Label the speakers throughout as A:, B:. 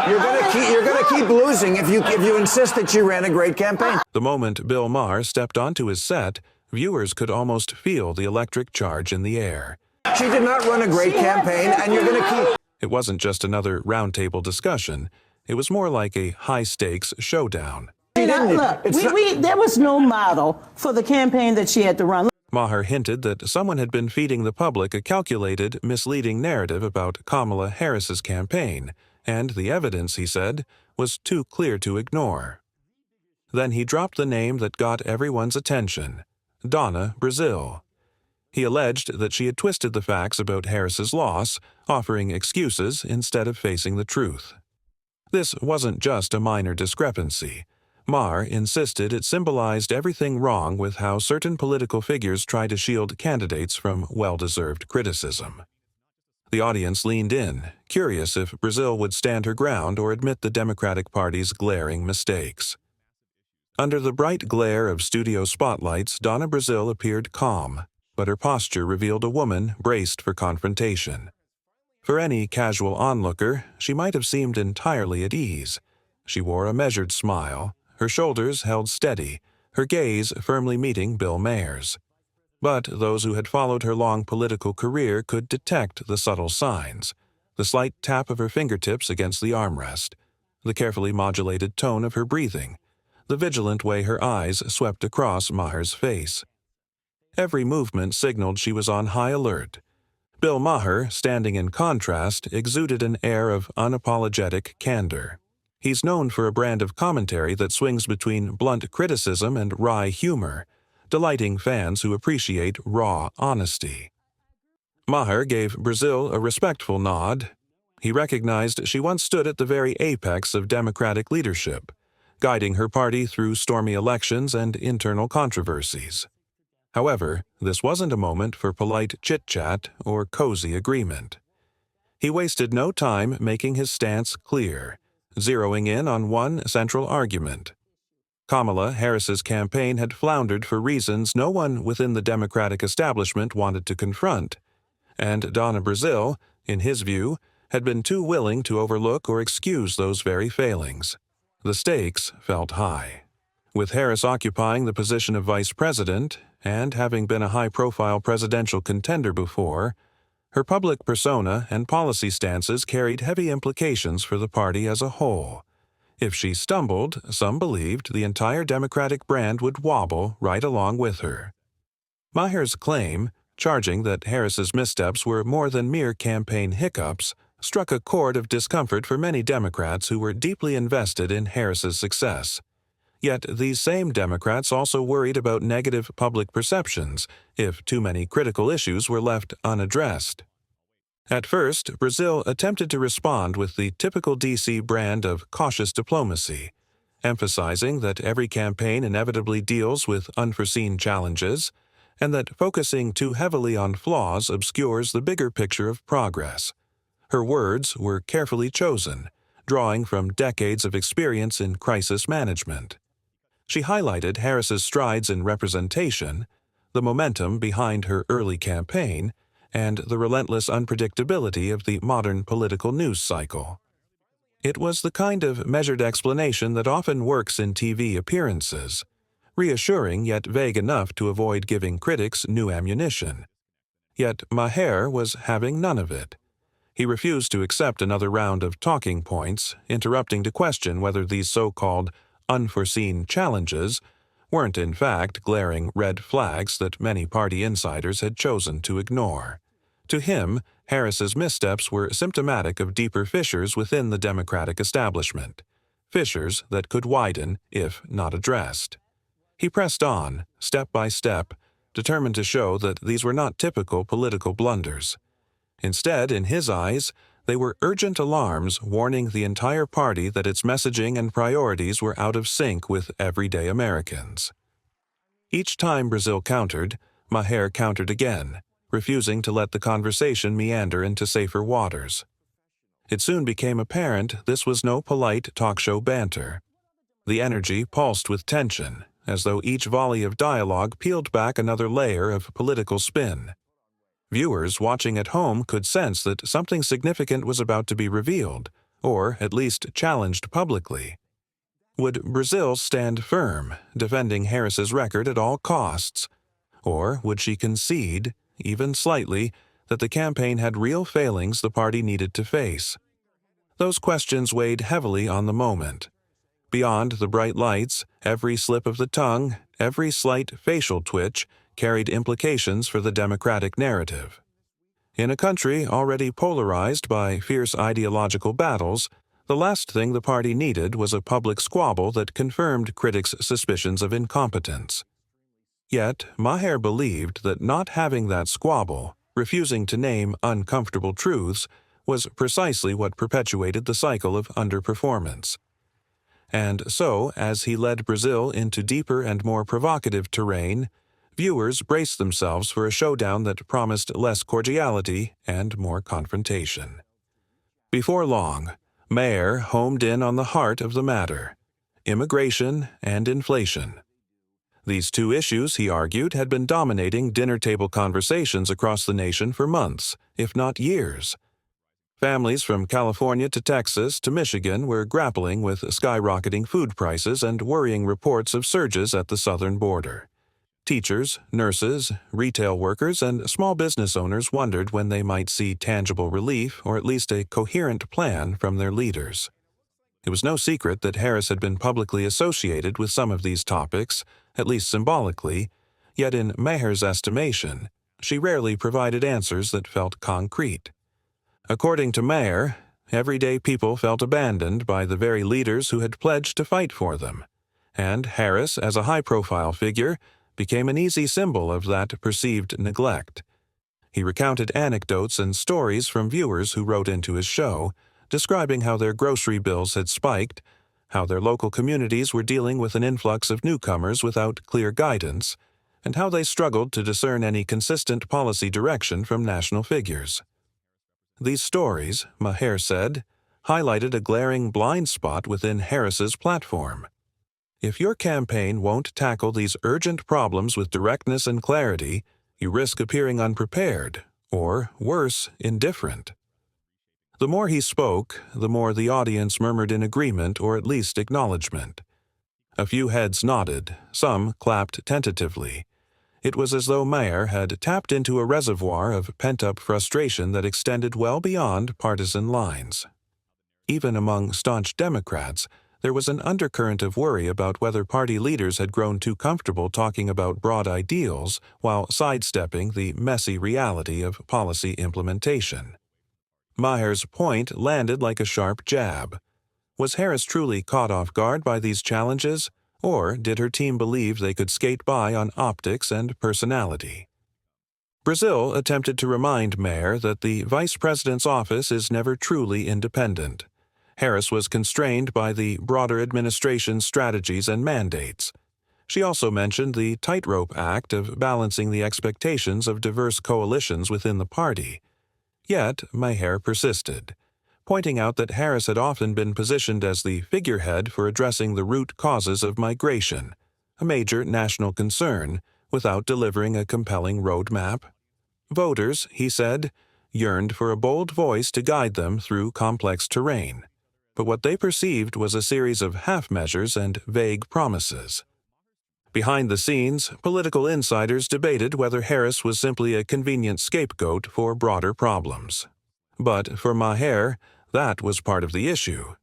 A: You're gonna keep losing if you insist that she ran a great campaign.
B: The moment Bill Maher stepped onto his set, viewers could almost feel the electric charge in the air.
A: She did not run a great campaign, and you're gonna keep...
B: It wasn't just another roundtable discussion. It was more like a high-stakes showdown.
C: Look, there was no model for the campaign that she had to run.
B: Maher hinted that someone had been feeding the public a calculated, misleading narrative about Kamala Harris's campaign, and the evidence, he said, was too clear to ignore. Then he dropped the name that got everyone's attention, Donna Brazile. He alleged that she had twisted the facts about Harris's loss, offering excuses instead of facing the truth. This wasn't just a minor discrepancy. Maher insisted it symbolized everything wrong with how certain political figures try to shield candidates from well-deserved criticism. The audience leaned in, curious if Brazile would stand her ground or admit the Democratic Party's glaring mistakes. Under the bright glare of studio spotlights, Donna Brazile appeared calm, but her posture revealed a woman braced for confrontation. For any casual onlooker, she might have seemed entirely at ease. She wore a measured smile, her shoulders held steady, her gaze firmly meeting Bill Maher's. But those who had followed her long political career could detect the subtle signs: the slight tap of her fingertips against the armrest, the carefully modulated tone of her breathing, the vigilant way her eyes swept across Maher's face. Every movement signaled she was on high alert. Bill Maher, standing in contrast, exuded an air of unapologetic candor. He's known for a brand of commentary that swings between blunt criticism and wry humor, delighting fans who appreciate raw honesty. Maher gave Brazile a respectful nod. He recognized she once stood at the very apex of Democratic leadership, guiding her party through stormy elections and internal controversies. However, this wasn't a moment for polite chit-chat or cozy agreement. He wasted no time making his stance clear, zeroing in on one central argument. Kamala Harris's campaign had floundered for reasons no one within the Democratic establishment wanted to confront, and Donna Brazile, in his view, had been too willing to overlook or excuse those very failings. The stakes felt high. With Harris occupying the position of vice president, and having been a high-profile presidential contender before, her public persona and policy stances carried heavy implications for the party as a whole. If she stumbled, some believed the entire Democratic brand would wobble right along with her. Maher's claim, charging that Harris's missteps were more than mere campaign hiccups, struck a chord of discomfort for many Democrats who were deeply invested in Harris's success. Yet these same Democrats also worried about negative public perceptions if too many critical issues were left unaddressed. At first, Brazile attempted to respond with the typical D.C. brand of cautious diplomacy, emphasizing that every campaign inevitably deals with unforeseen challenges, and that focusing too heavily on flaws obscures the bigger picture of progress. Her words were carefully chosen, drawing from decades of experience in crisis management. She highlighted Harris's strides in representation, the momentum behind her early campaign, and the relentless unpredictability of the modern political news cycle. It was the kind of measured explanation that often works in TV appearances, reassuring yet vague enough to avoid giving critics new ammunition. Yet Maher was having none of it. He refused to accept another round of talking points, interrupting to question whether these so-called unforeseen challenges weren't in fact glaring red flags that many party insiders had chosen to ignore. To him, Harris's missteps were symptomatic of deeper fissures within the Democratic establishment, fissures that could widen if not addressed. He pressed on, step by step, determined to show that these were not typical political blunders. Instead, in his eyes, they were urgent alarms warning the entire party that its messaging and priorities were out of sync with everyday Americans. Each time Brazile countered, Maher countered again, refusing to let the conversation meander into safer waters. It soon became apparent this was no polite talk show banter. The energy pulsed with tension, as though each volley of dialogue peeled back another layer of political spin. Viewers watching at home could sense that something significant was about to be revealed, or at least challenged publicly? Would Brazile stand firm, defending Harris's record at all costs? Or would she concede, even slightly, that the campaign had real failings the party needed to face? Those questions weighed heavily on the moment. Beyond the bright lights, every slip of the tongue, every slight facial twitch carried implications for the Democratic narrative. In a country already polarized by fierce ideological battles, the last thing the party needed was a public squabble that confirmed critics' suspicions of incompetence. Yet, Maher believed that not having that squabble, refusing to name uncomfortable truths, was precisely what perpetuated the cycle of underperformance. And so, as he led Brazile into deeper and more provocative terrain, viewers braced themselves for a showdown that promised less cordiality and more confrontation. Before long, Maher homed in on the heart of the matter: immigration and inflation. These two issues, he argued, had been dominating dinner-table conversations across the nation for months, if not years. Families from California to Texas to Michigan were grappling with skyrocketing food prices and worrying reports of surges at the southern border. Teachers, nurses, retail workers, and small business owners wondered when they might see tangible relief or at least a coherent plan from their leaders. It was no secret that Harris had been publicly associated with some of these topics, at least symbolically, yet in Maher's estimation, she rarely provided answers that felt concrete. According to Maher, everyday people felt abandoned by the very leaders who had pledged to fight for them, and Harris, as a high-profile figure, became an easy symbol of that perceived neglect. He recounted anecdotes and stories from viewers who wrote into his show, describing how their grocery bills had spiked, how their local communities were dealing with an influx of newcomers without clear guidance, and how they struggled to discern any consistent policy direction from national figures. These stories, Maher said, highlighted a glaring blind spot within Harris's platform. If your campaign won't tackle these urgent problems with directness and clarity, you risk appearing unprepared, or, worse, indifferent. The more he spoke, the more the audience murmured in agreement or at least acknowledgement. A few heads nodded, some clapped tentatively. It was as though Maher had tapped into a reservoir of pent-up frustration that extended well beyond partisan lines. Even among staunch Democrats, there was an undercurrent of worry about whether party leaders had grown too comfortable talking about broad ideals while sidestepping the messy reality of policy implementation. Maher's point landed like a sharp jab. Was Harris truly caught off guard by these challenges, or did her team believe they could skate by on optics and personality? Brazile attempted to remind Maher that the vice president's office is never truly independent. Harris was constrained by the broader administration's strategies and mandates. She also mentioned the tightrope act of balancing the expectations of diverse coalitions within the party. Yet, Maher persisted, pointing out that Harris had often been positioned as the figurehead for addressing the root causes of migration, a major national concern, without delivering a compelling roadmap. Voters, he said, yearned for a bold voice to guide them through complex terrain, but what they perceived was a series of half-measures and vague promises. Behind the scenes, political insiders debated whether Harris was simply a convenient scapegoat for broader problems. But for Maher, that was part of the issue.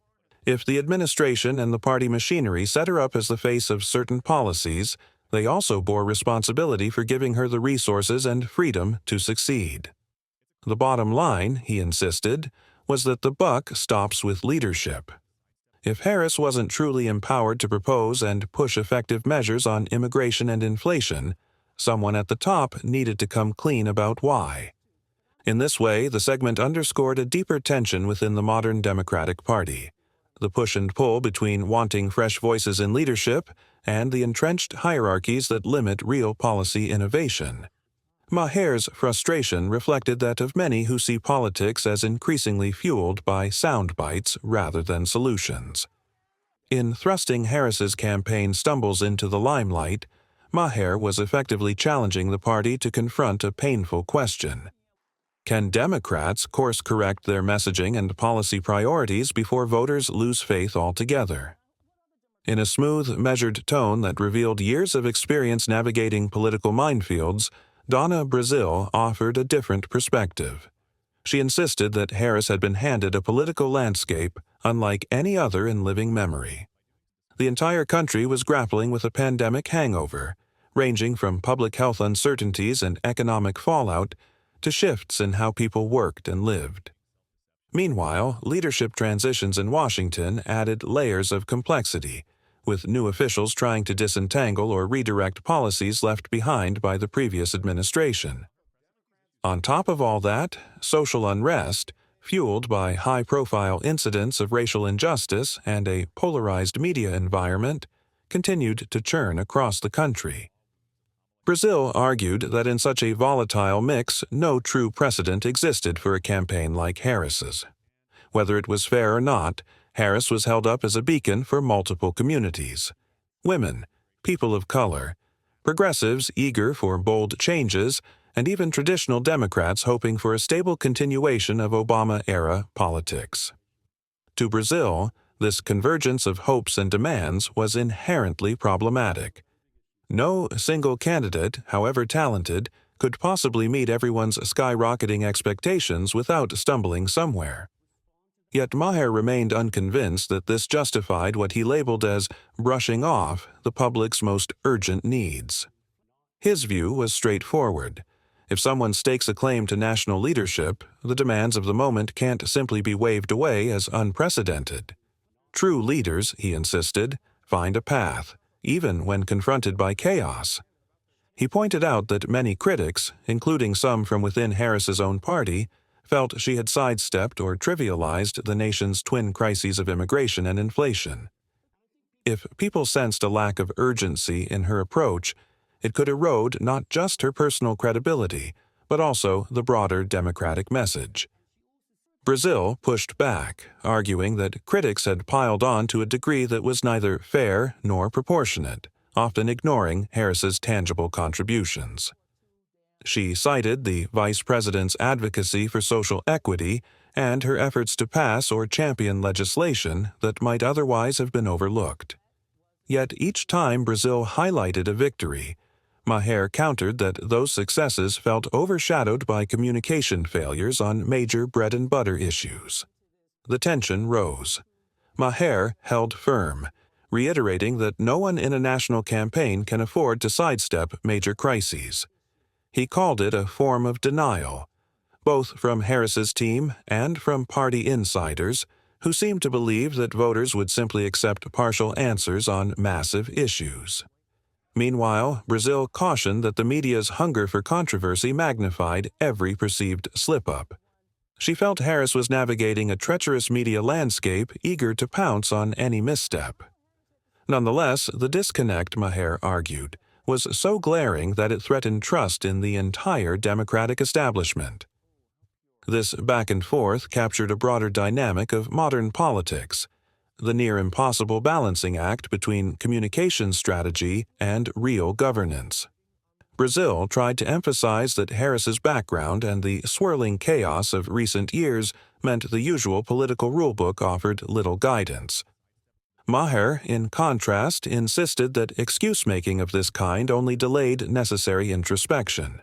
B: If the administration and the party machinery set her up as the face of certain policies, they also bore responsibility for giving her the resources and freedom to succeed. The bottom line, he insisted, was that the buck stops with leadership. If Harris wasn't truly empowered to propose and push effective measures on immigration and inflation, someone at the top needed to come clean about why. In this way, the segment underscored a deeper tension within the modern Democratic Party, the push and pull between wanting fresh voices in leadership and the entrenched hierarchies that limit real policy innovation. Maher's frustration reflected that of many who see politics as increasingly fueled by sound bites rather than solutions. In thrusting Harris's campaign stumbles into the limelight, Maher was effectively challenging the party to confront a painful question. Can Democrats course-correct their messaging and policy priorities before voters lose faith altogether? In a smooth, measured tone that revealed years of experience navigating political minefields, Donna Brazile offered a different perspective. She insisted that Harris had been handed a political landscape unlike any other in living memory. The entire country was grappling with a pandemic hangover, ranging from public health uncertainties and economic fallout to shifts in how people worked and lived. Meanwhile, leadership transitions in Washington added layers of complexity, with new officials trying to disentangle or redirect policies left behind by the previous administration. On top of all that, social unrest, fueled by high-profile incidents of racial injustice and a polarized media environment, continued to churn across the country. Brazile argued that in such a volatile mix, no true precedent existed for a campaign like Harris's. Whether it was fair or not, Harris was held up as a beacon for multiple communities: women, people of color, progressives eager for bold changes, and even traditional Democrats hoping for a stable continuation of Obama-era politics. To Brazile, this convergence of hopes and demands was inherently problematic. No single candidate, however talented, could possibly meet everyone's skyrocketing expectations without stumbling somewhere. Yet Maher remained unconvinced that this justified what he labeled as brushing off the public's most urgent needs. His view was straightforward. If someone stakes a claim to national leadership, the demands of the moment can't simply be waved away as unprecedented. True leaders, he insisted, find a path, even when confronted by chaos. He pointed out that many critics, including some from within Harris's own party, felt she had sidestepped or trivialized the nation's twin crises of immigration and inflation. If people sensed a lack of urgency in her approach, it could erode not just her personal credibility, but also the broader Democratic message. Brazile pushed back, arguing that critics had piled on to a degree that was neither fair nor proportionate, often ignoring Harris's tangible contributions. She cited the vice president's advocacy for social equity and her efforts to pass or champion legislation that might otherwise have been overlooked. Yet each time Brazile highlighted a victory, Maher countered that those successes felt overshadowed by communication failures on major bread-and-butter issues. The tension rose. Maher held firm, reiterating that no one in a national campaign can afford to sidestep major crises. He called it a form of denial, both from Harris's team and from party insiders, who seemed to believe that voters would simply accept partial answers on massive issues. Meanwhile, Brazile cautioned that the media's hunger for controversy magnified every perceived slip-up. She felt Harris was navigating a treacherous media landscape eager to pounce on any misstep. Nonetheless, the disconnect, Maher argued, was so glaring that it threatened trust in the entire Democratic establishment. This back and forth captured a broader dynamic of modern politics, the near-impossible balancing act between communication strategy and real governance. Brazile tried to emphasize that Harris's background and the swirling chaos of recent years meant the usual political rulebook offered little guidance. Maher, in contrast, insisted that excuse-making of this kind only delayed necessary introspection.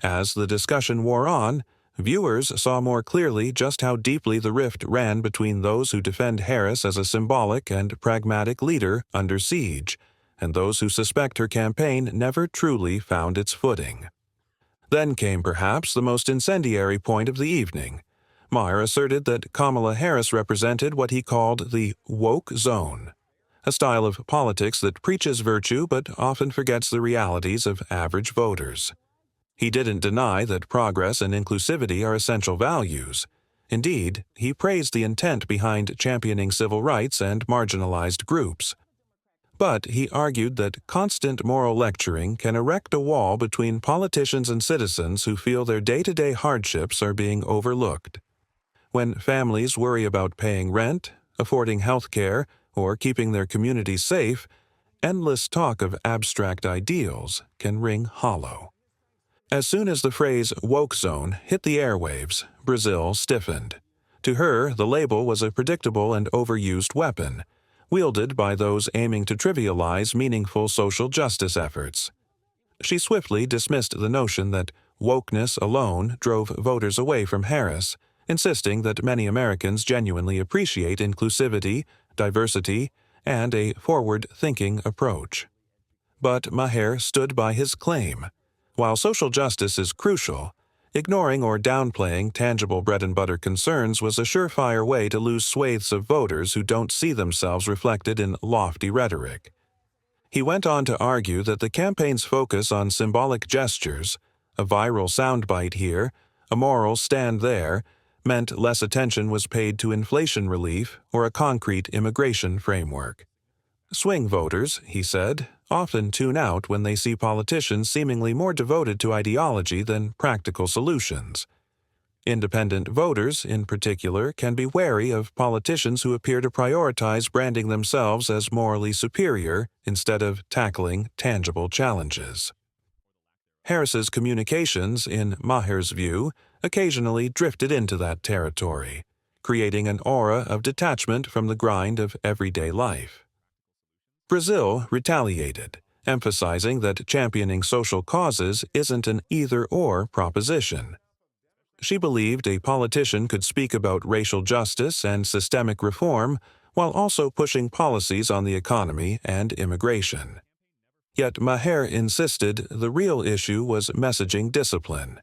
B: As the discussion wore on, viewers saw more clearly just how deeply the rift ran between those who defend Harris as a symbolic and pragmatic leader under siege, and those who suspect her campaign never truly found its footing. Then came perhaps the most incendiary point of the evening. Maher asserted that Kamala Harris represented what he called the woke zone, a style of politics that preaches virtue but often forgets the realities of average voters. He didn't deny that progress and inclusivity are essential values. Indeed, he praised the intent behind championing civil rights and marginalized groups. But he argued that constant moral lecturing can erect a wall between politicians and citizens who feel their day-to-day hardships are being overlooked. When families worry about paying rent, affording health care, or keeping their communities safe, endless talk of abstract ideals can ring hollow. As soon as the phrase woke zone hit the airwaves, Brazile stiffened. To her, the label was a predictable and overused weapon, wielded by those aiming to trivialize meaningful social justice efforts. She swiftly dismissed the notion that wokeness alone drove voters away from Harris, insisting that many Americans genuinely appreciate inclusivity, diversity, and a forward-thinking approach. But Maher stood by his claim. While social justice is crucial, ignoring or downplaying tangible bread-and-butter concerns was a surefire way to lose swathes of voters who don't see themselves reflected in lofty rhetoric. He went on to argue that the campaign's focus on symbolic gestures, a viral soundbite here, a moral stand there, meant less attention was paid to inflation relief or a concrete immigration framework. Swing voters, he said, often tune out when they see politicians seemingly more devoted to ideology than practical solutions. Independent voters, in particular, can be wary of politicians who appear to prioritize branding themselves as morally superior instead of tackling tangible challenges. Harris's communications, in Maher's view, occasionally drifted into that territory, creating an aura of detachment from the grind of everyday life. Brazile retaliated, emphasizing that championing social causes isn't an either-or proposition. She believed a politician could speak about racial justice and systemic reform while also pushing policies on the economy and immigration. Yet Maher insisted the real issue was messaging discipline.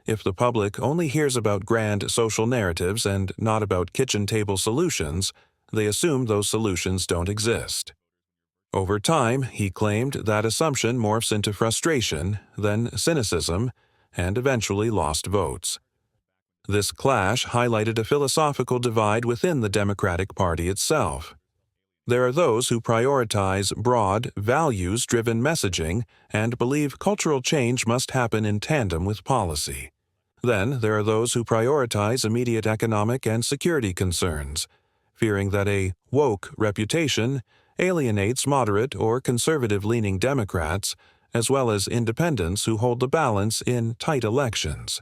B: If the public only hears about grand social narratives and not about kitchen-table solutions, they assume those solutions don't exist. Over time, he claimed that assumption morphs into frustration, then cynicism, and eventually lost votes. This clash highlighted a philosophical divide within the Democratic Party itself. There are those who prioritize broad, values-driven messaging and believe cultural change must happen in tandem with policy. Then there are those who prioritize immediate economic and security concerns, fearing that a woke reputation alienates moderate or conservative-leaning Democrats, as well as independents who hold the balance in tight elections.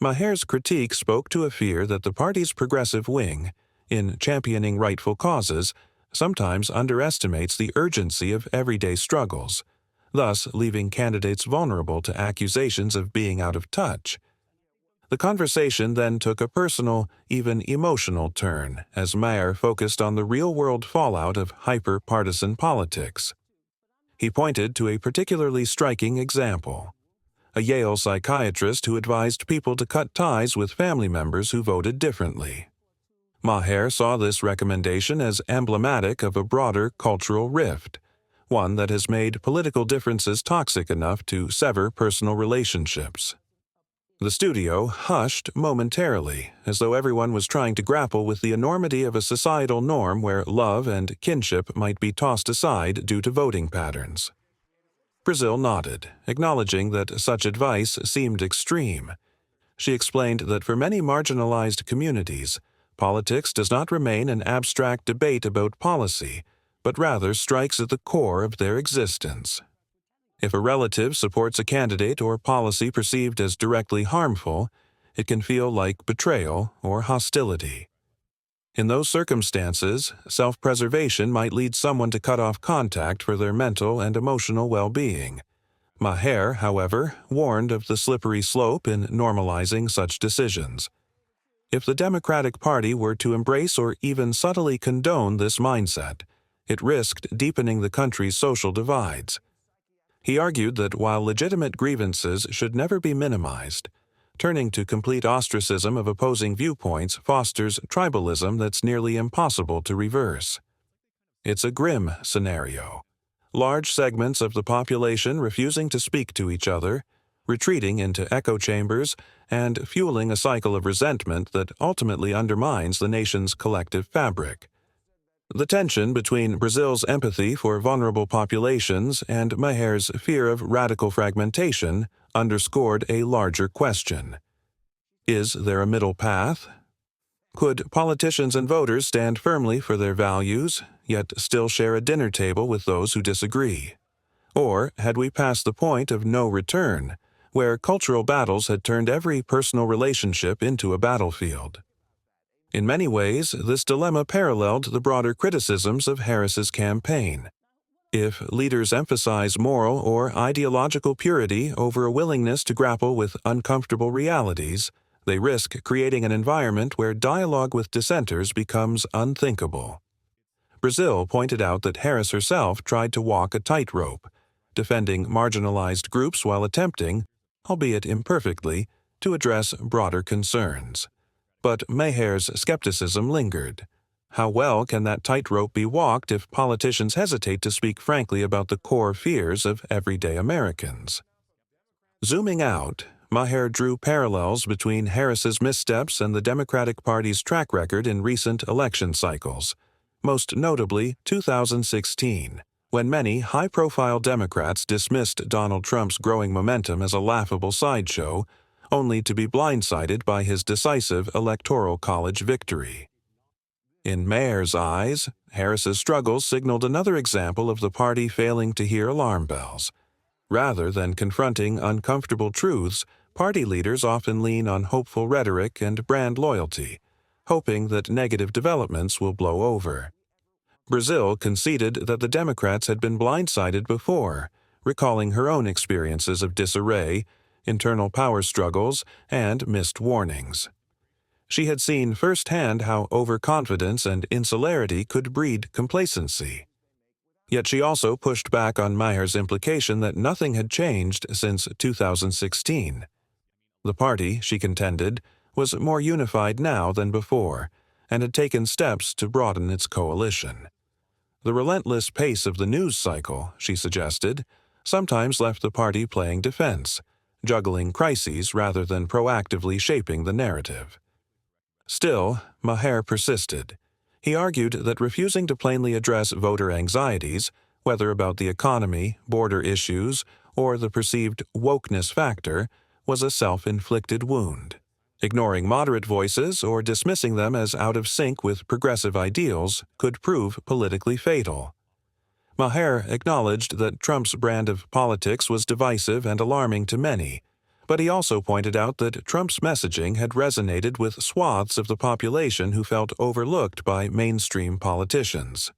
B: Maher's critique spoke to a fear that the party's progressive wing, in championing rightful causes, sometimes underestimates the urgency of everyday struggles, thus leaving candidates vulnerable to accusations of being out of touch. The conversation then took a personal, even emotional turn as Maher focused on the real-world fallout of hyper-partisan politics. He pointed to a particularly striking example: a Yale psychiatrist who advised people to cut ties with family members who voted differently. Maher saw this recommendation as emblematic of a broader cultural rift, one that has made political differences toxic enough to sever personal relationships. The studio hushed momentarily, as though everyone was trying to grapple with the enormity of a societal norm where love and kinship might be tossed aside due to voting patterns. Brazile nodded, acknowledging that such advice seemed extreme. She explained that for many marginalized communities, politics does not remain an abstract debate about policy, but rather strikes at the core of their existence. If a relative supports a candidate or policy perceived as directly harmful, it can feel like betrayal or hostility. In those circumstances, self-preservation might lead someone to cut off contact for their mental and emotional well-being. Maher, however, warned of the slippery slope in normalizing such decisions. If the Democratic Party were to embrace or even subtly condone this mindset, it risked deepening the country's social divides. He argued that while legitimate grievances should never be minimized, turning to complete ostracism of opposing viewpoints fosters tribalism that's nearly impossible to reverse. It's a grim scenario. Large segments of the population refusing to speak to each other, retreating into echo chambers, and fueling a cycle of resentment that ultimately undermines the nation's collective fabric. The tension between Brazile's empathy for vulnerable populations and Maher's fear of radical fragmentation underscored a larger question. Is there a middle path? Could politicians and voters stand firmly for their values, yet still share a dinner table with those who disagree? Or had we passed the point of no return, where cultural battles had turned every personal relationship into a battlefield. In many ways, this dilemma paralleled the broader criticisms of Harris's campaign. If leaders emphasize moral or ideological purity over a willingness to grapple with uncomfortable realities, they risk creating an environment where dialogue with dissenters becomes unthinkable. Brazile pointed out that Harris herself tried to walk a tightrope, defending marginalized groups while attempting, albeit imperfectly, to address broader concerns. But Maher's skepticism lingered. How well can that tightrope be walked if politicians hesitate to speak frankly about the core fears of everyday Americans? Zooming out, Maher drew parallels between Harris's missteps and the Democratic Party's track record in recent election cycles, most notably 2016, when many high-profile Democrats dismissed Donald Trump's growing momentum as a laughable sideshow, only to be blindsided by his decisive Electoral College victory. In Maher's eyes, Harris's struggles signaled another example of the party failing to hear alarm bells. Rather than confronting uncomfortable truths, party leaders often lean on hopeful rhetoric and brand loyalty, hoping that negative developments will blow over. Brazile conceded that the Democrats had been blindsided before, recalling her own experiences of disarray, internal power struggles, and missed warnings. She had seen firsthand how overconfidence and insularity could breed complacency. Yet she also pushed back on Maher's implication that nothing had changed since 2016. The party, she contended, was more unified now than before, and had taken steps to broaden its coalition. The relentless pace of the news cycle, she suggested, sometimes left the party playing defense, juggling crises rather than proactively shaping the narrative. Still, Maher persisted. He argued that refusing to plainly address voter anxieties, whether about the economy, border issues, or the perceived wokeness factor, was a self-inflicted wound. Ignoring moderate voices or dismissing them as out of sync with progressive ideals could prove politically fatal. Maher acknowledged that Trump's brand of politics was divisive and alarming to many, but he also pointed out that Trump's messaging had resonated with swaths of the population who felt overlooked by mainstream politicians.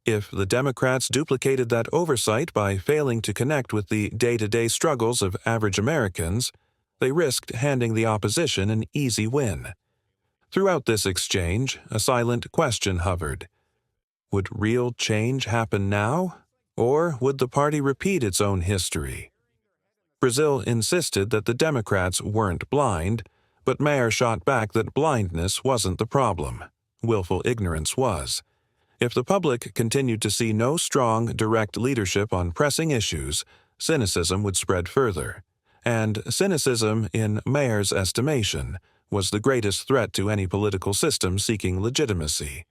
B: If the Democrats duplicated that oversight by failing to connect with the day-to-day struggles of average Americans, they risked handing the opposition an easy win. Throughout this exchange, a silent question hovered. Would real change happen now, or would the party repeat its own history? Brazile insisted that the Democrats weren't blind, but Maher shot back that blindness wasn't the problem. Willful ignorance was. If the public continued to see no strong, direct leadership on pressing issues, cynicism would spread further. And cynicism, in Maher's estimation, was the greatest threat to any political system seeking legitimacy.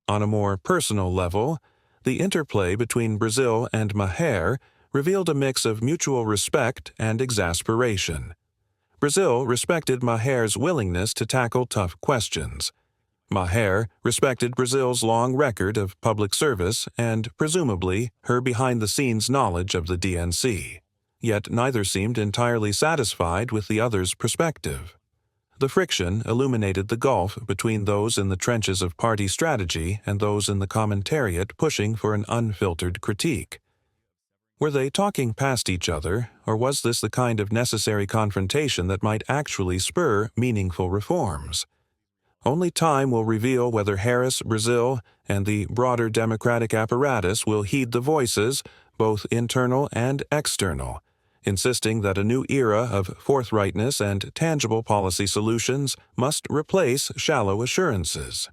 B: On a more personal level, the interplay between Brazile and Maher revealed a mix of mutual respect and exasperation. Brazile respected Maher's willingness to tackle tough questions. Maher respected Brazile's long record of public service and, presumably, her behind-the-scenes knowledge of the DNC. Yet neither seemed entirely satisfied with the other's perspective. The friction illuminated the gulf between those in the trenches of party strategy and those in the commentariat pushing for an unfiltered critique. Were they talking past each other, or was this the kind of necessary confrontation that might actually spur meaningful reforms? Only time will reveal whether Harris, Brazile, and the broader Democratic apparatus will heed the voices, both internal and external, insisting that a new era of forthrightness and tangible policy solutions must replace shallow assurances.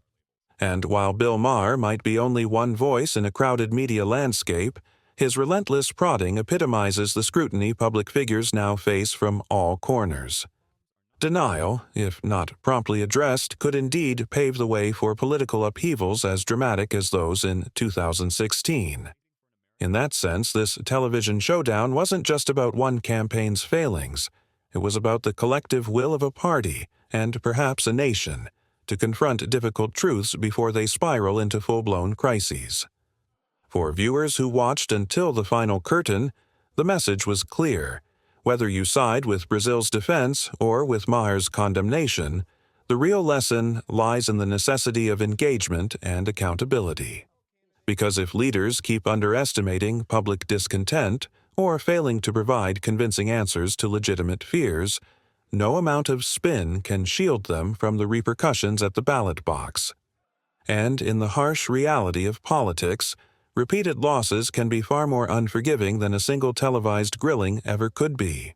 B: And while Bill Maher might be only one voice in a crowded media landscape, his relentless prodding epitomizes the scrutiny public figures now face from all corners. Denial, if not promptly addressed, could indeed pave the way for political upheavals as dramatic as those in 2016. In that sense, this television showdown wasn't just about one campaign's failings. It was about the collective will of a party, and perhaps a nation, to confront difficult truths before they spiral into full-blown crises. For viewers who watched until the final curtain, the message was clear. Whether you side with Brazile's defense or with Maher's condemnation, the real lesson lies in the necessity of engagement and accountability. Because if leaders keep underestimating public discontent or failing to provide convincing answers to legitimate fears, no amount of spin can shield them from the repercussions at the ballot box. And in the harsh reality of politics, repeated losses can be far more unforgiving than a single televised grilling ever could be.